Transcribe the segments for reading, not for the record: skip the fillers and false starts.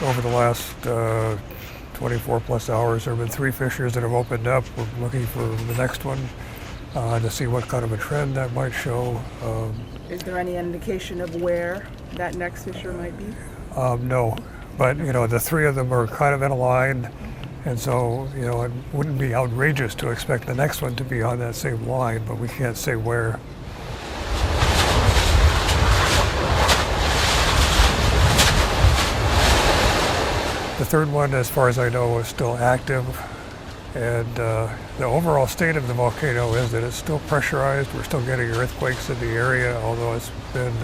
over the last 24 plus hours, there have been 3 fissures that have opened up. We're looking for the next one to see what kind of a trend that might show. Is there any indication of where that next fissure might be? No, but the 3 of them are kind of in a line, and so it wouldn't be outrageous to expect the next one to be on that same line, but we can't say where. The 3rd one, as far as I know, is still active, and the overall state of the volcano is that it's still pressurized. We're still getting earthquakes in the area, although it's been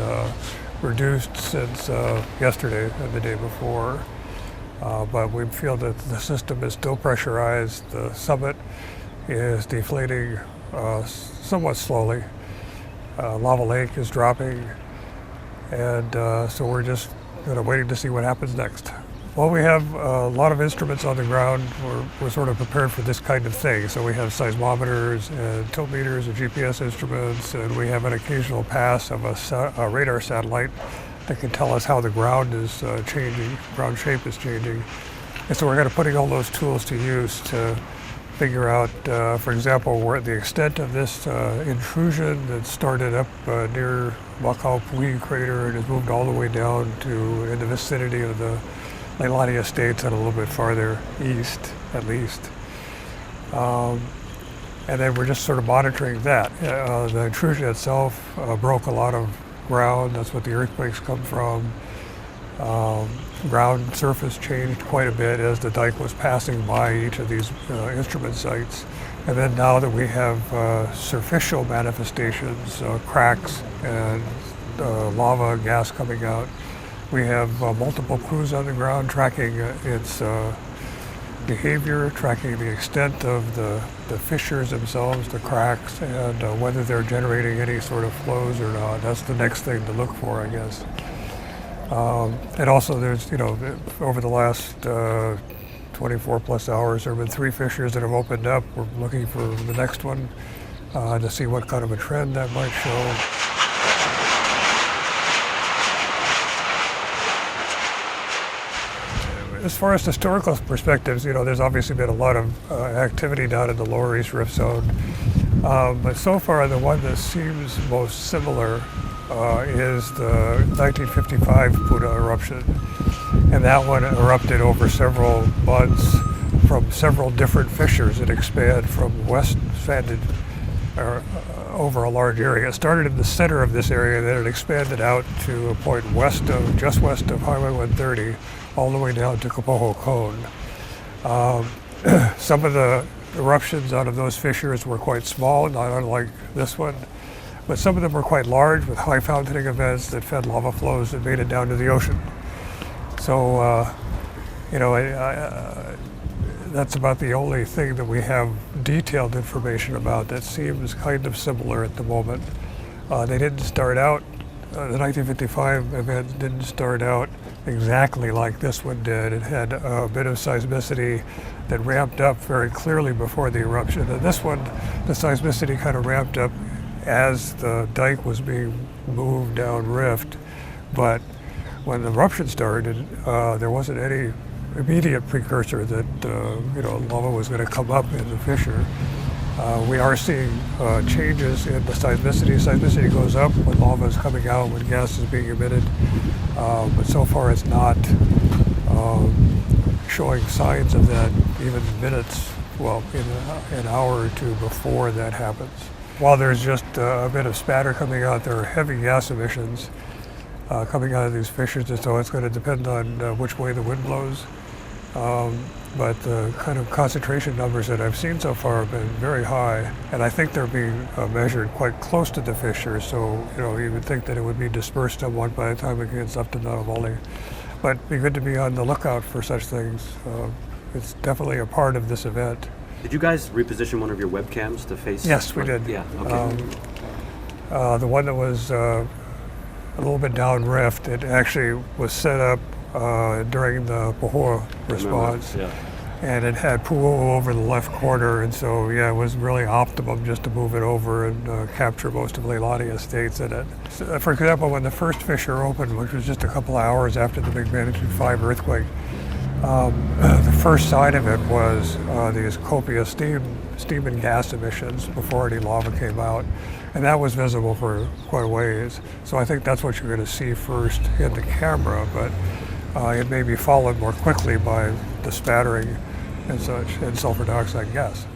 reduced since yesterday and the day before. But we feel that the system is still pressurized. The summit is deflating somewhat slowly. Lava Lake is dropping, and so we're just waiting to see what happens next. Well, we have a lot of instruments on the ground. We're sort of prepared for this kind of thing. So we have seismometers and tiltmeters and GPS instruments, and we have an occasional pass of a radar satellite that can tell us how the ground is changing, ground shape is changing. And so we're kind of putting all those tools to use to figure out, for example, where the extent of this intrusion that started up near Volcano crater and has moved all the way down to in the vicinity of the Leilani Estates and a little bit farther east, at least. And then we're just sort of monitoring that. The intrusion itself broke a lot of ground. That's what the earthquakes come from. Ground surface changed quite a bit as the dike was passing by each of these instrument sites. And then now that we have surficial manifestations, cracks and lava and gas coming out, we have multiple crews on the ground tracking its behavior, tracking the extent of the fissures themselves, the cracks, and whether they're generating any sort of flows or not. That's the next thing to look for, I guess. And also there's, over the last 24 plus hours, there have been 3 fissures that have opened up. We're looking for the next one to see what kind of a trend that might show. As far as historical perspectives, there's obviously been a lot of activity down in the Lower East Rift Zone. But so far, the one that seems most similar is the 1955 Buddha eruption. And that one erupted over several months from several different fissures that expand from expanded over a large area. It started in the center of this area, then it expanded out to a point just west of Highway 130, all the way down to Kapoho Cone. Some of the eruptions out of those fissures were quite small, not unlike this one, but some of them were quite large with high fountaining events that fed lava flows that made it down to the ocean. So, that's about the only thing that we have detailed information about that seems kind of similar at the moment. They didn't start out, the 1955 event didn't start out exactly like this one did. It had a bit of seismicity that ramped up very clearly before the eruption. And this one, the seismicity kind of ramped up as the dike was being moved down rift. But when the eruption started, there wasn't any immediate precursor that lava was going to come up in the fissure. We are seeing changes in the seismicity. Seismicity goes up when lava is coming out, when gas is being emitted, but so far it's not showing signs of that even minutes, well, in an hour or two before that happens. While there's just a bit of spatter coming out, there are heavy gas emissions coming out of these fissures, and so it's going to depend on which way the wind blows. But the kind of concentration numbers that I've seen so far have been very high, and I think they're being measured quite close to the fissure, so you would think that it would be dispersed somewhat by the time it gets up to Navali. But it'd be good to be on the lookout for such things. It's definitely a part of this event. Did you guys reposition one of your webcams to face? Yes, we did. Yeah, okay. The one that was a little bit down rift, it actually was set up during the Pahoa response. Yeah. and it had pool over the left corner, and so yeah, it was really optimum just to move it over and capture most of Leilani estates in it. So, for example, when the first fissure opened, which was just a couple hours after the big magnitude 5 earthquake, the first sign of it was these copious steam and gas emissions before any lava came out, and that was visible for quite a ways. So I think that's what you're going to see first in the camera, but it may be followed more quickly by the spattering and such, and sulfur dioxide gas.